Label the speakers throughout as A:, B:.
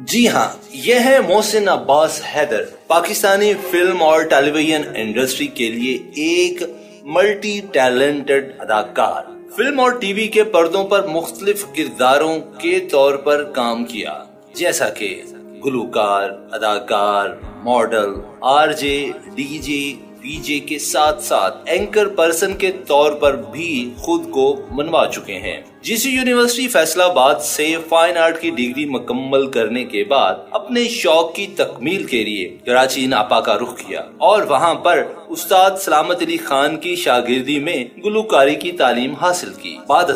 A: जी हाँ, यह है मोहसिन अब्बास हैदर। पाकिस्तानी फिल्म और टेलीविजन इंडस्ट्री के लिए एक मल्टी टैलेंटेड अदाकार। फिल्म और टीवी के पर्दों पर मुख्तलिफ किरदारों के तौर पर काम किया, जैसा कि गुलकार, अदाकार, मॉडल, आरजे, डीजे, वीजे के साथ साथ एंकर पर्सन के तौर पर भी खुद को मनवा चुके हैं। जीसी यूनिवर्सिटी फैसलाबाद से फाइन आर्ट की डिग्री मुकम्मल करने के बाद अपने शौक की तकमील के लिए कराची नापा का रुख किया और वहां पर उस्ताद सलामत अली खान की शागिर्दी में गुलकारी की तालीम हासिल की। बाद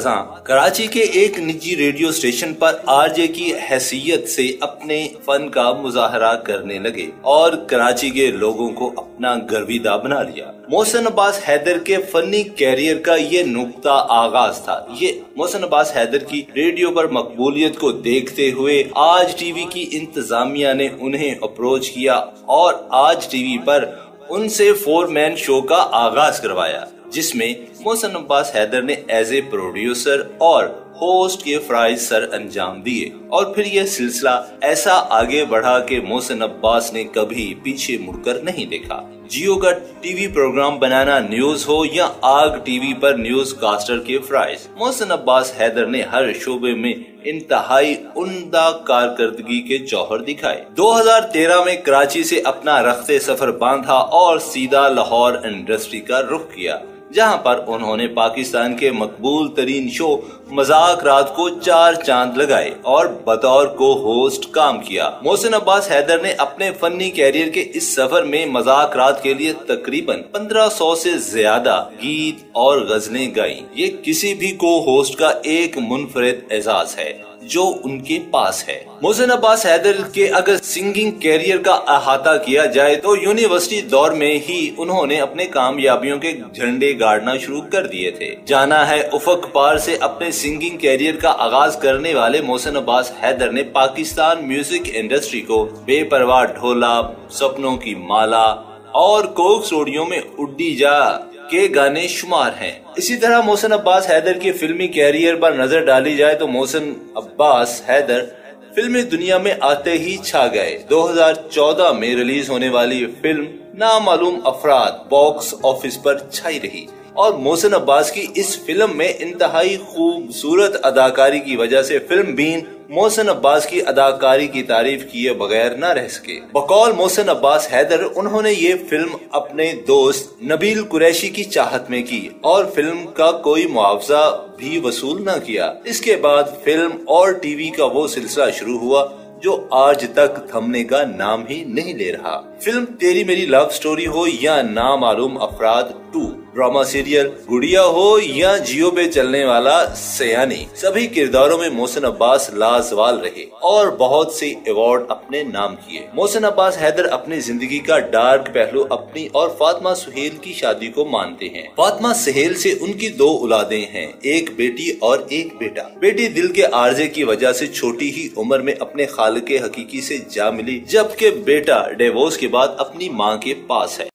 A: कराची के एक निजी रेडियो स्टेशन पर आरजे की हैसियत से अपने फन का मुजाहरा करने लगे और कराची के लोगों को अपना गर्विदा बना लिया। मोहसिन अब्बास हैदर के फनी कैरियर का ये नुक्ता आगाज था। ये मोहसिन अब्बास हैदर की रेडियो पर मकबूलियत को देखते हुए आज टीवी की इंतजामिया ने उन्हें अप्रोच किया और आज टीवी पर उनसे 4 मैन शो का आगाज करवाया, जिसमें मोहसिन अब्बास हैदर ने एज ए प्रोड्यूसर और होस्ट के फराइज सर अंजाम दिए और फिर यह सिलसिला ऐसा आगे बढ़ा कि मोहसिन अब्बास ने कभी पीछे मुड़कर नहीं देखा। जियो का टीवी प्रोग्राम बनाना न्यूज हो या आग टीवी पर न्यूज कास्टर के फराइज, मोहसिन अब्बास हैदर ने हर शोबे में इंतहाई उम्दा कारकर्दगी के जौहर दिखाए। 2013 में कराची से अपना रख्ते सफर बांधा और सीधा लाहौर इंडस्ट्री का रुख किया, जहां पर उन्होंने पाकिस्तान के मकबूल तरीन शो मजाक रात को 4 चांद लगाए और बतौर को होस्ट काम किया। मोहसिन अब्बास हैदर ने अपने फनी कैरियर के इस सफर में मजाक रात के लिए तकरीबन 1500 से ज्यादा गीत और गजलें गाई। ये किसी भी को होस्ट का एक मुनफरिद एजाज है जो उनके पास है। मोहसिन अब्बास हैदर के अगर सिंगिंग कैरियर का अहाता किया जाए तो यूनिवर्सिटी दौर में ही उन्होंने अपने कामयाबियों के झंडे गाड़ना शुरू कर दिए थे। जाना है उफक पार से अपने सिंगिंग कैरियर का आगाज करने वाले मोहसिन अब्बास हैदर ने पाकिस्तान म्यूजिक इंडस्ट्री को बेपरवाह ढोला, सपनों की माला और कोक स्टूडियो में उड्डी जा के गाने शुमार हैं। इसी तरह मोहसिन अब्बास हैदर के फिल्मी कैरियर पर नजर डाली जाए तो मोहसिन अब्बास हैदर फिल्मी दुनिया में आते ही छा गए। 2014 में रिलीज होने वाली फिल्म नामालूम अफराद बॉक्स ऑफिस पर छाई रही और मोहसिन अब्बास की इस फिल्म में इंतहाई खूबसूरत अदाकारी की वजह से फिल्म बीन मोहसिन अब्बास की अदाकारी की तारीफ किए बगैर न रह सके। बकौल मोहसिन अब्बास हैदर उन्होंने ये फिल्म अपने दोस्त नबील कुरैशी की चाहत में की और फिल्म का कोई मुआवजा भी वसूल न किया। इसके बाद फिल्म और टीवी का वो सिलसिला शुरू हुआ जो आज तक थमने का नाम ही नहीं ले रहा। फिल्म तेरी मेरी लव स्टोरी हो या नामालूम अफराद 2, ड्रामा सीरियल गुड़िया हो या जियो पे चलने वाला सयानी, सभी किरदारों में मोहसिन अब्बास लाजवाल रहे और बहुत से अवार्ड अपने नाम किए। मोहसिन अब्बास हैदर अपनी जिंदगी का डार्क पहलू अपनी और फातिमा सुहेल की शादी को मानते हैं। फातिमा सुहेल से उनकी 2 औलादें हैं, एक बेटी और एक बेटा। बेटी दिल के आर्जे की वजह से छोटी ही उम्र में अपने खालिक हकीकी से जा मिली, जबकि बेटा डिवोर्स के बाद अपनी माँ के पास है।